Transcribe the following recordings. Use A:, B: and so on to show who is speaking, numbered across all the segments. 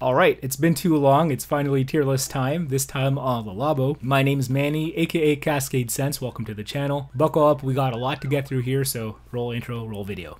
A: Alright, it's been too long. It's finally tier list time, this time on the Labo. My name is Manny, aka CascadeScents. Welcome to the channel. Buckle up, we got a lot to get through here, so roll intro, roll video.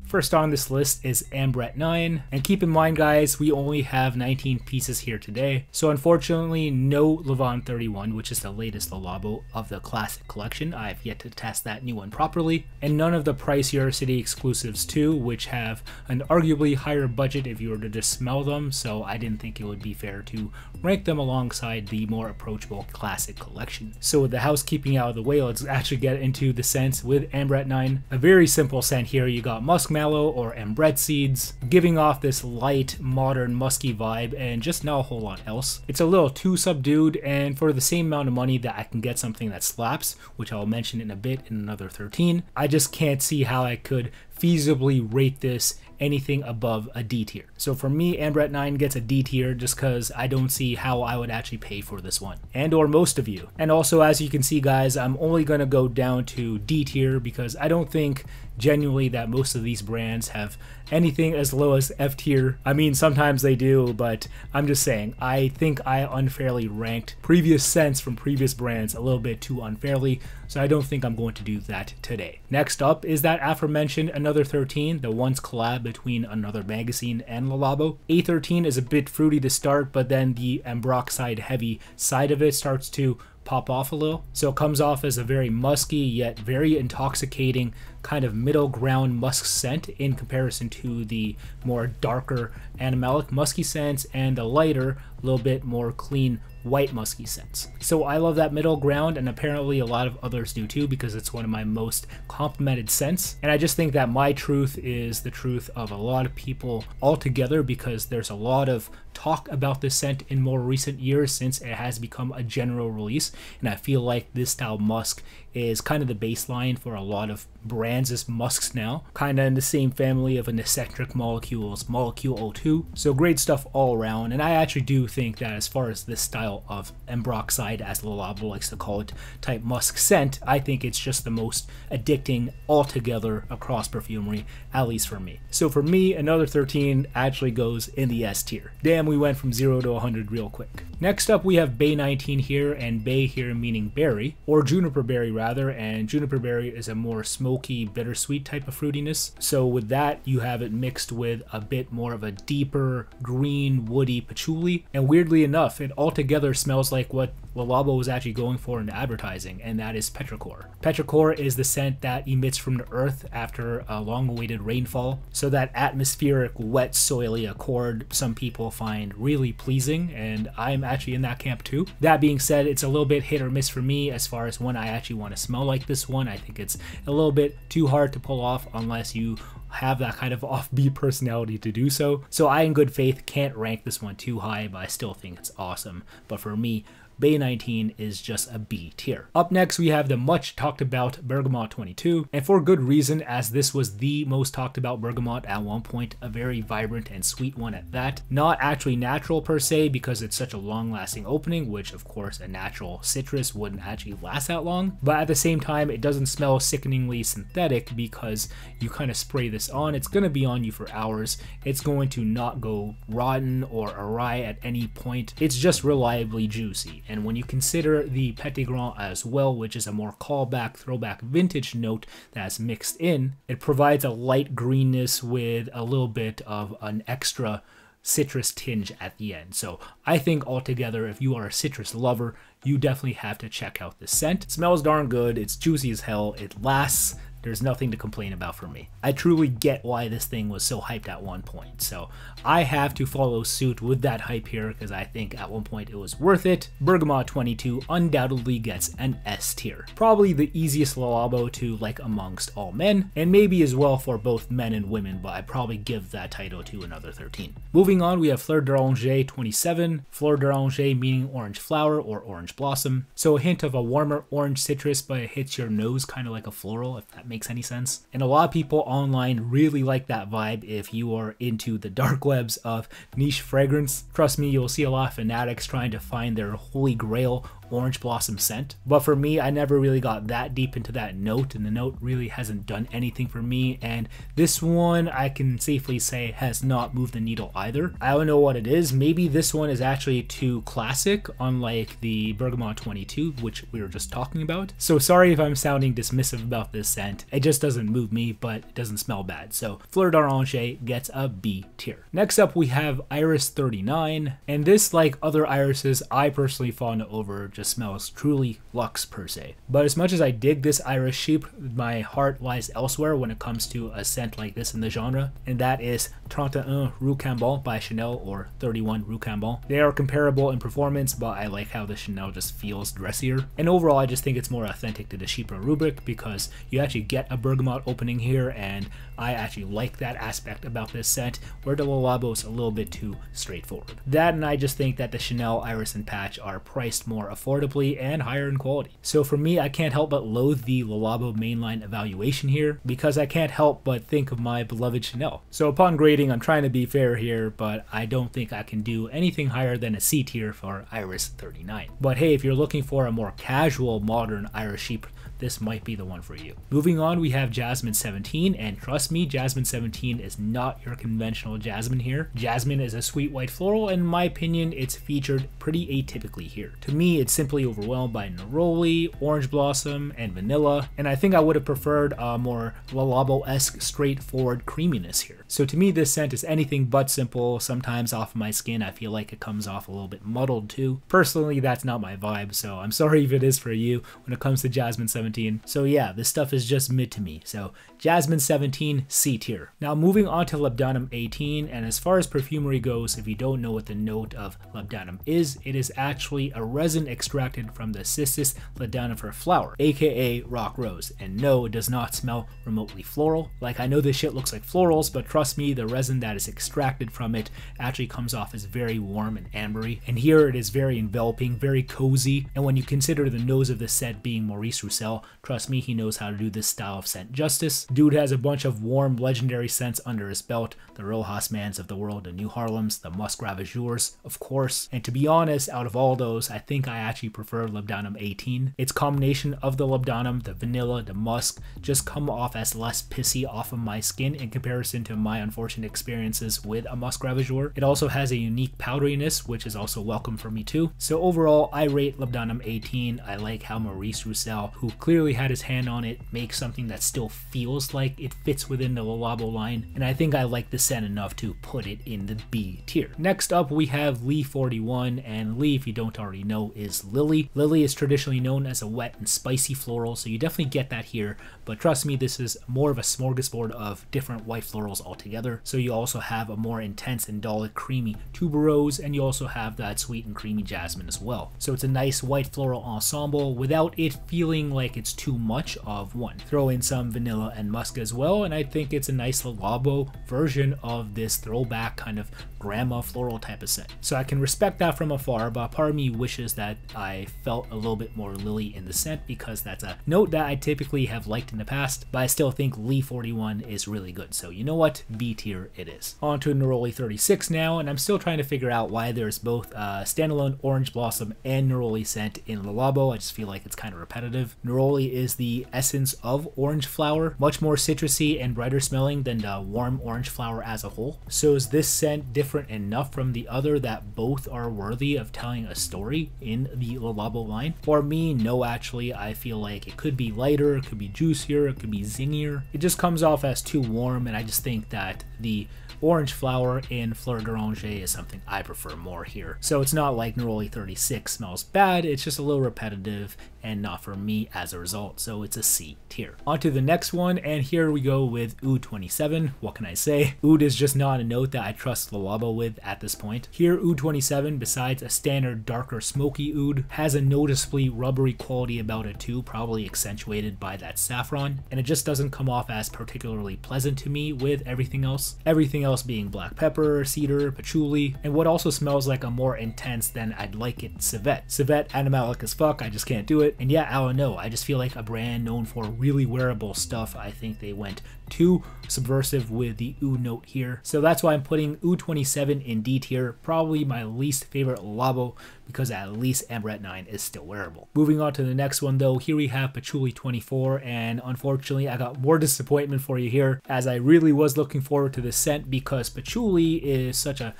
A: First on this list is Ambrette 9, and keep in mind guys, we only have 19 pieces here today, so unfortunately no Levant 31, which is the latest Labo of the classic collection. I've yet to test that new one properly, and none of the pricier city exclusives too, which have an arguably higher budget if you were to just smell them, so I didn't think it would be fair to rank them alongside the more approachable classic collection. So with the housekeeping out of the way, let's actually get into the scents with Ambrette 9. A very simple scent here. You got muskmallow or ambrette seeds, giving off this light, modern, musky vibe, and just not a whole lot else. It's a little too subdued, and for the same amount of money that I can get something that slaps, which I'll mention in a bit in another 13, I just can't see how I could feasibly rate this anything above a D tier. So for me, Ambrette 9 gets a D tier just because I don't see how I would actually pay for this one, and or most of you. And also, as you can see guys, I'm only gonna go down to D tier because I don't think genuinely that most of these brands have anything as low as F tier. I mean, sometimes they do, but I'm just saying, I think I unfairly ranked previous scents from previous brands a little bit too unfairly, so I don't think I'm going to do that today. Next up is that aforementioned Another 13, the once collab between Another Magazine and Labo. A13 is a bit fruity to start, but then the ambroxide heavy side of it starts to pop off a little. So it comes off as a very musky yet very intoxicating kind of middle ground musk scent in comparison to the more darker animalic musky scents and the lighter, little bit more clean white musky scents. So I love that middle ground, and apparently a lot of others do too, because it's one of my most complimented scents. And I just think that my truth is the truth of a lot of people altogether, because there's a lot of talk about this scent in more recent years since it has become a general release, and I feel like this style musk is kind of the baseline for a lot of brands as musks now, kind of in the same family of an eccentric molecules, Molecule 02. So great stuff all around, and I actually do think that as far as this style of ambroxide, as Labo likes to call it, type musk scent, I think it's just the most addicting altogether across perfumery, at least for me. So for me, Another 13 actually goes in the S tier. Damn, we went from 0 to 100 real quick. Next up we have Baie 19 here, and Baie here meaning berry, or juniper berry rather, and juniper berry is a more smoky, bittersweet type of fruitiness. So with that, you have it mixed with a bit more of a deeper green, woody patchouli, and weirdly enough, it altogether smells like what Labo was actually going for in the advertising, and that is petrichor. Petrichor is the scent that emits from the earth after a long-awaited rainfall, so that atmospheric, wet, soily accord some people find really pleasing, and I'm actually in that camp too. That being said, it's a little bit hit or miss for me as far as when I actually want to smell like this one. I think it's a little bit too hard to pull off unless you have that kind of offbeat personality to do so. So I, in good faith, can't rank this one too high, but I still think it's awesome. But for me, Baie 19 is just a B tier. Up next, we have the much talked about Bergamote 22, and for good reason, as this was the most talked about bergamot at one point, a very vibrant and sweet one at that. Not actually natural per se, because it's such a long lasting opening, which of course a natural citrus wouldn't actually last that long, but at the same time it doesn't smell sickeningly synthetic because you kind of spray this on, it's going to be on you for hours, it's going to not go rotten or awry at any point, it's just reliably juicy. And when you consider the Petit Grand as well, which is a more callback, throwback vintage note that's mixed in, it provides a light greenness with a little bit of an extra citrus tinge at the end. So I think altogether, if you are a citrus lover, you definitely have to check out this scent. It smells darn good, it's juicy as hell, it lasts. There's nothing to complain about for me. I truly get why this thing was so hyped at one point, so I have to follow suit with that hype here because I think at one point it was worth it. Bergamote 22 undoubtedly gets an S tier. Probably the easiest Labo to like amongst all men, and maybe as well for both men and women, but I'd probably give that title to Another 13. Moving on, we have Fleur D'Oranger 27. Fleur D'Oranger meaning orange flower or orange blossom. So a hint of a warmer orange citrus, but it hits your nose kind of like a floral, if that makes any sense. And a lot of people online really like that vibe if you are into the dark webs of niche fragrance. Trust me, you'll see a lot of fanatics trying to find their holy grail orange blossom scent. But for me, I never really got that deep into that note, and the note really hasn't done anything for me. And this one, I can safely say, has not moved the needle either. I don't know what it is. Maybe this one is actually too classic, unlike the Bergamote 22, which we were just talking about. So sorry if I'm sounding dismissive about this scent. It just doesn't move me, but it doesn't smell bad. So Fleur D'Oranger gets a B tier. Next up, we have Iris 39, and this, like other irises, I personally fawn over, just smells truly luxe per se. But as much as I dig this iris sheep, my heart lies elsewhere when it comes to a scent like this in the genre, and that is 31 Rue Cambon by Chanel, or 31 Rue Cambon. They are comparable in performance, but I like how the Chanel just feels dressier. And overall, I just think it's more authentic to the Chypre rubric because you actually get a bergamot opening here, and I actually like that aspect about this scent, where the Labo is a little bit too straightforward. That, and I just think that the Chanel Iris and Patch are priced more affordably and higher in quality. So for me, I can't help but loathe the Labo mainline evaluation here, because I can't help but think of my beloved Chanel. So upon grading, I'm trying to be fair here, but I don't think I can do anything higher than a C tier for Iris 39. But hey, if you're looking for a more casual, modern Iris sheep, this might be the one for you. Moving on, we have Jasmin 17, and trust me, Jasmin 17 is not your conventional jasmine here. Jasmine is a sweet white floral, and in my opinion, it's featured pretty atypically here. To me, it's simply overwhelmed by neroli, orange blossom, and vanilla, and I think I would have preferred a more Labo-esque straightforward creaminess here. So to me, this scent is anything but simple. Sometimes off my skin, I feel like it comes off a little bit muddled too. Personally, that's not my vibe, so I'm sorry if it is for you when it comes to Jasmin 17. So yeah, this stuff is just mid to me. So Jasmin 17, C tier. Now moving on to Labdanum 18, and as far as perfumery goes, if you don't know what the note of Labdanum is, it is actually a resin extracted from the Cistus ladanifer flower, aka rock rose. And no, it does not smell remotely floral. Like, I know this shit looks like florals, but trust me, the resin that is extracted from it actually comes off as very warm and ambery. And here it is very enveloping, very cozy. And when you consider the nose of this scent being Maurice Roussel, trust me, he knows how to do this style of scent justice. Dude has a bunch of warm, legendary scents under his belt. The Rojas Mans of the world, the New Harlems, the Musk Ravageurs, of course. And to be honest, out of all those, I think I actually prefer Labdanum 18. Its combination of the Labdanum, the vanilla, the musk, just come off as less pissy off of my skin in comparison to my unfortunate experiences with a Musk Ravageur. It also has a unique powderiness, which is also welcome for me too. So overall, I rate Labdanum 18. I like how Maurice Roussel, who clearly had his hand on it, makes something that still feels like it fits within the Labo line, and I think I like the scent enough to put it in the B tier. Next up, we have Lee 41, and Lee, if you don't already know, is Lily. Lily is traditionally known as a wet and spicy floral, so you definitely get that here, but trust me, this is more of a smorgasbord of different white florals altogether. So you also have a more intense indolic creamy tuberose, and you also have that sweet and creamy jasmine as well. So it's a nice white floral ensemble without it feeling like it's too much of one. Throw in some vanilla and musk as well, and I think it's a nice Labo version of this throwback kind of grandma floral type of scent. So I can respect that from afar, but part of me wishes that I felt a little bit more lily in the scent, because that's a note that I typically have liked in the past, but I still think Lee 41 is really good. So you know what? B tier it is. On to Neroli 36 now, and I'm still trying to figure out why there's both standalone orange blossom and Neroli scent in the Labo. I just feel like it's kind of repetitive. Neroli is the essence of orange flower, much more citrusy and brighter smelling than the warm orange flower as a whole. So is this scent different enough from the other that both are worthy of telling a story in the Labo line? For me, no, actually. I feel like it could be lighter, it could be juicier, it could be zingier. It just comes off as too warm, and I just think that the orange flower in Fleur D'Oranger is something I prefer more here. So it's not like Neroli 36 smells bad, it's just a little repetitive and not for me as a result, so it's a C tier. On to the next one, and here we go with Oud 27. What can I say? Oud is just not a note that I trust the Labo with at this point. Here, Oud 27, besides a standard darker smoky oud, has a noticeably rubbery quality about it too, probably accentuated by that saffron, and it just doesn't come off as particularly pleasant to me with everything else. Everything else being black pepper, cedar, patchouli, and what also smells like a more intense than I'd like it civet. Civet animalic as fuck, I just can't do it. And yeah, I don't know, I just feel like a brand known for really wearable stuff, I think they went too subversive with the oud note here. So that's why I'm putting oud 27 in D tier, probably my least favorite Labo, because at least Ambrette 9 is still wearable. Moving on to the next one though, here we have Patchouli 24, and unfortunately I got more disappointment for you here, as I really was looking forward to this scent because Patchouli is such a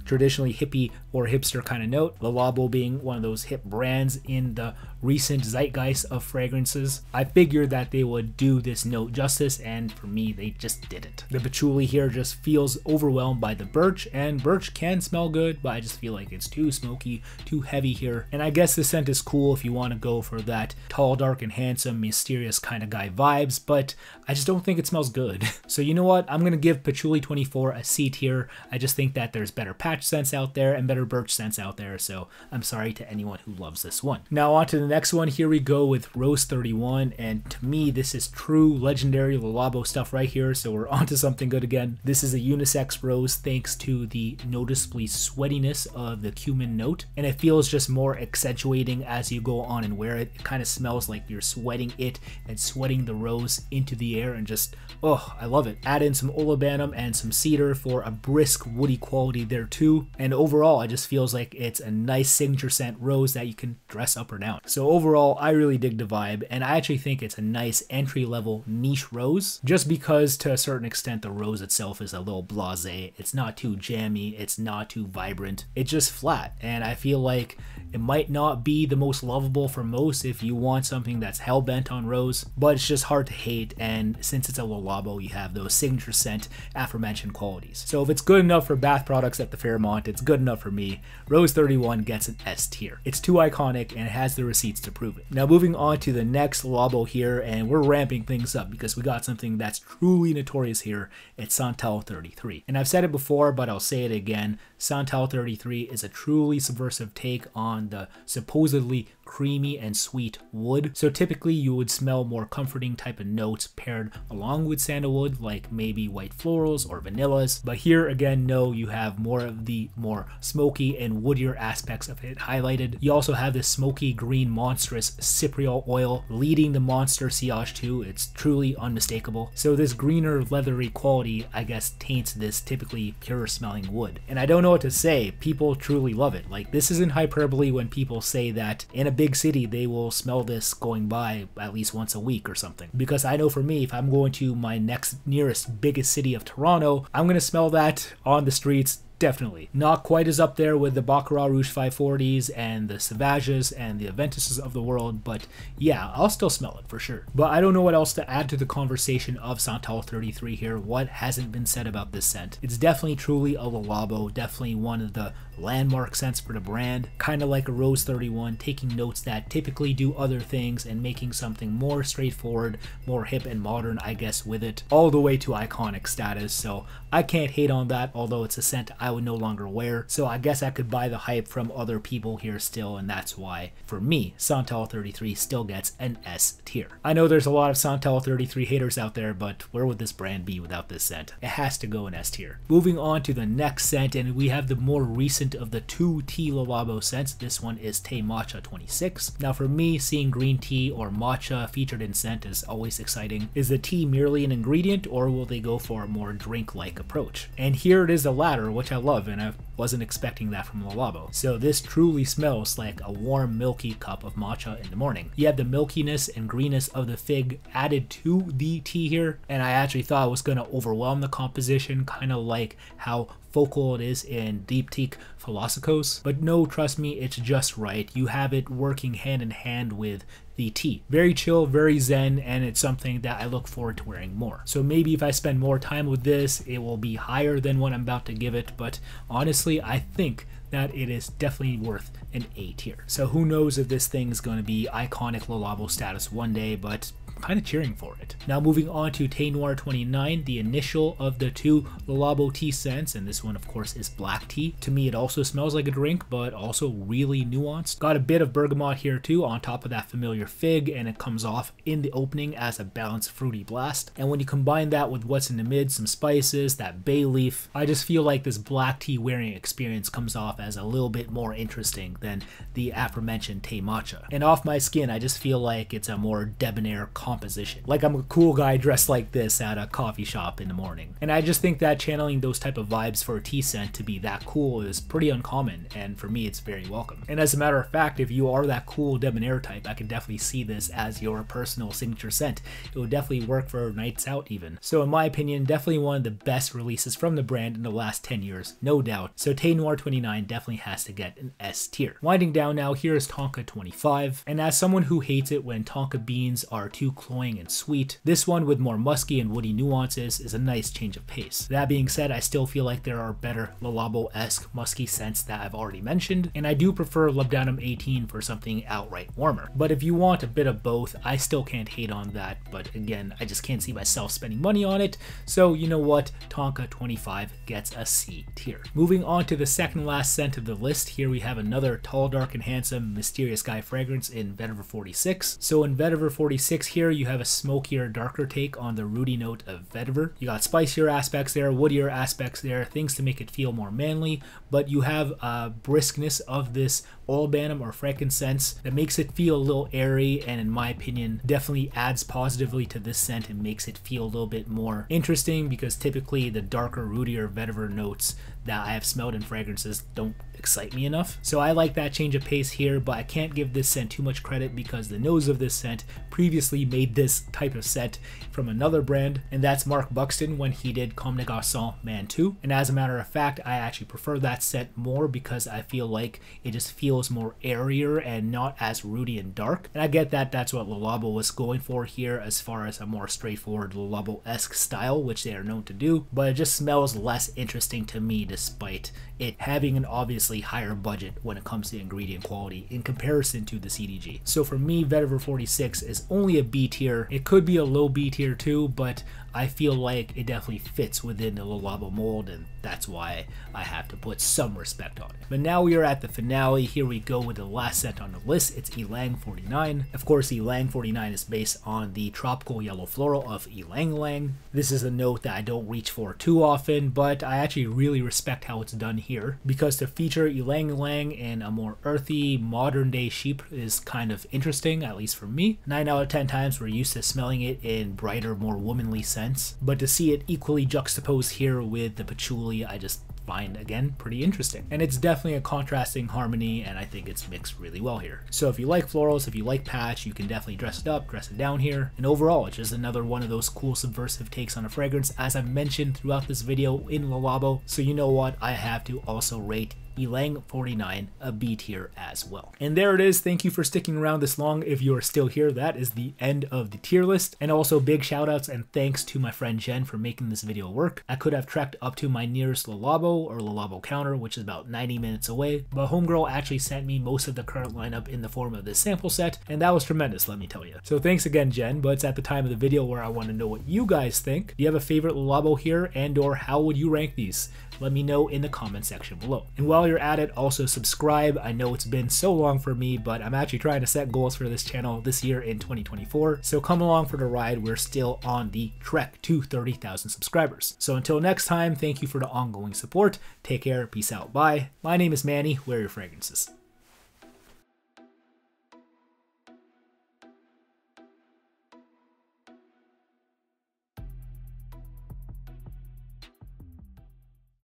A: traditionally hippie or hipster kind of note, the Labo being one of those hip brands in the recent zeitgeist of fragrances. I figured that they would do this note justice, and for me they just didn't. The Patchouli here just feels overwhelmed by the birch, and birch can smell good, but I just feel like it's too smoky, too heavy here. And I guess the scent is cool if you want to go for that tall, dark, and handsome, mysterious kind of guy vibes, but I just don't think it smells good. So you know what, I'm gonna give Patchouli 24 a C tier. I just think that there's better patch scents out there and better birch scents out there, so I'm sorry to anyone who loves this one. Now on to the next one. Here we go with Rose 31, and to me this is true legendary Labo stuff right here, so we're on to something good again. This is a unisex rose thanks to the noticeably sweatiness of the cumin note, and it feels just more accentuating as you go on and wear it. It kind of smells like you're sweating it and sweating the rose into the air, and just, oh, I love it. Add in some olibanum and some cedar for a brisk woody quality there too, and overall it just feels like it's a nice signature scent rose that you can dress up or down. So overall I really dig the vibe, and I actually think it's a nice entry level niche rose, just because to a certain extent the rose itself is a little blasé. It's not too jammy, it's not too vibrant, it's just flat, and I feel like it might not be the most lovable for most if you want something that's hell-bent on rose, but it's just hard to hate, and since it's a Labo, you have those signature scent aforementioned qualities. So if it's good enough for bath products at the Fairmont, it's good enough for me. Rose 31 gets an S tier. It's too iconic and it has the receipts to prove it. Now moving on to the next Labo here, and we're ramping things up because we got something that's truly notorious here. It's Santal 33. And I've said it before, but I'll say it again. Santal 33 is a truly subversive take on the supposedly creamy and sweet wood. So typically you would smell more comforting type of notes paired along with sandalwood, like maybe white florals or vanillas. But here again, no, you have more of the more smoky and woodier aspects of it highlighted. You also have this smoky green monstrous cypriol oil leading the monster sillage too. It's truly unmistakable. So this greener leathery quality, I guess, taints this typically pure smelling wood. And I don't know what to say, people truly love it. Like, this isn't hyperbole when people say that in a big city they will smell this going by at least once a week or something, because I know for me, if I'm going to my next nearest biggest city of Toronto, I'm gonna smell that on the streets. Definitely. Not quite as up there with the Baccarat Rouge 540s and the Sauvages and the Aventuses of the world, but yeah, I'll still smell it for sure. But I don't know what else to add to the conversation of Santal 33 here. What hasn't been said about this scent? It's definitely truly a Labo, definitely one of the landmark scents for the brand, kind of like a Rose 31, taking notes that typically do other things and making something more straightforward, more hip and modern, I guess, with it, all the way to iconic status. So I can't hate on that, although it's a scent I would no longer wear. So I guess I could buy the hype from other people here still, and that's why, for me, Santal 33 still gets an S tier. I know there's a lot of Santal 33 haters out there, but where would this brand be without this scent? It has to go in S tier. Moving on to the next scent, and we have the more recent of the two tea Labo scents. This one is Thé Matcha 26. Now for me, seeing green tea or matcha featured in scent is always exciting. Is the tea merely an ingredient, or will they go for a more drink-like approach? And here it is, the latter, which I love, and I wasn't expecting that from Labo. So this truly smells like a warm milky cup of matcha in the morning. You have the milkiness and greenness of the fig added to the tea here, and I actually thought it was going to overwhelm the composition, kind of like how focal it is in Deep Teak Philosophos. But no, trust me, it's just right. You have it working hand in hand with the tea. Very chill, very zen, and it's something that I look forward to wearing more. So maybe if I spend more time with this, it will be higher than what I'm about to give it, but honestly, I think that it is definitely worth an A tier. So who knows if this thing is going to be iconic Labo status one day, but kind of cheering for it. Now moving on to Thé Noir 29, the initial of the two Labo tea scents, and this one of course is black tea. To me it also smells like a drink, but also really nuanced. Got a bit of bergamot here too on top of that familiar fig, and it comes off in the opening as a balanced fruity blast. And when you combine that with what's in the mid, some spices, that bay leaf, I just feel like this black tea wearing experience comes off as a little bit more interesting than the aforementioned Thé Matcha. And off my skin, I just feel like it's a more debonair, composition. Like I'm a cool guy dressed like this at a coffee shop in the morning. And I just think that channeling those type of vibes for a tea scent to be that cool is pretty uncommon, and for me it's very welcome. And as a matter of fact, if you are that cool debonair type, I could definitely see this as your personal signature scent. It would definitely work for nights out even. So in my opinion, definitely one of the best releases from the brand in the last 10 years, no doubt. So Thé Noir 29 definitely has to get an S tier. Winding down now, here is Tonka 25. And as someone who hates it when Tonka beans are too cloying and sweet, this one with more musky and woody nuances is a nice change of pace. That being said, I still feel like there are better Labo-esque musky scents that I've already mentioned, and I do prefer Labdanum 18 for something outright warmer. But if you want a bit of both, I still can't hate on that, but again, I just can't see myself spending money on it, so you know what, Tonka 25 gets a C tier. Moving on to the second last scent of the list, here we have another tall, dark, and handsome mysterious guy fragrance in Vetiver 46. So in Vetiver 46 here, you have a smokier, darker take on the rooty note of Vetiver. You got spicier aspects there, woodier aspects there, things to make it feel more manly, but you have a briskness of this Labdanum or frankincense that makes it feel a little airy, and in my opinion definitely adds positively to this scent and makes it feel a little bit more interesting, because typically the darker, rootier vetiver notes that I have smelled in fragrances don't excite me enough. So I like that change of pace here, but I can't give this scent too much credit because the nose of this scent previously made this type of scent from another brand, and that's Mark Buxton when he did Comme des Garçons Man 2. And as a matter of fact, I actually prefer that scent more because I feel like it just feels more airier and not as rooty and dark. And I get that that's what Le Labo was going for here as far as a more straightforward Le Labo-esque style, which they are known to do, but it just smells less interesting to me despite it having an obviously higher budget when it comes to ingredient quality in comparison to the CDG. So for me, Vetiver 46 is only a B tier. It could be a low B tier too, but I feel like it definitely fits within the Le Labo mold, and that's why I have to put some respect on it. But now we are at the finale. Here we go with the last scent on the list. It's Ylang 49. Of course, Ylang 49 is based on the tropical yellow floral of Ylang Ylang. This is a note that I don't reach for too often, but I actually really respect how it's done here, because to feature Ylang Ylang in a more earthy, modern day sheep is kind of interesting, at least for me. 9 out of 10 times we're used to smelling it in brighter, more womanly scents, but to see it equally juxtaposed here with the patchouli, I just find, again, pretty interesting. And it's definitely a contrasting harmony, and I think it's mixed really well here. So if you like florals, if you like patch, you can definitely dress it up, dress it down here. And overall, it's just another one of those cool subversive takes on a fragrance, as I've mentioned throughout this video in Le Labo. So you know what, I have to also rate Ylang 49 a B tier as well. And there it is. Thank you for sticking around this long. If you're still here, that is the end of the tier list. And also big shout outs and thanks to my friend Jen for making this video work. I could have trekked up to my nearest Le Labo or Le Labo counter, which is about 90 minutes away, but homegirl actually sent me most of the current lineup in the form of this sample set, and that was tremendous, let me tell you. So thanks again, Jen, but it's at the time of the video where I want to know what you guys think. Do you have a favorite Le Labo here, and or how would you rank these? Let me know in the comment section below. And while you're at it, also subscribe. I know it's been so long for me, but I'm actually trying to set goals for this channel this year in 2024. So come along for the ride. We're still on the trek to 30,000 subscribers. So until next time, thank you for the ongoing support. Take care. Peace out. Bye. My name is Manny. Wear your fragrances.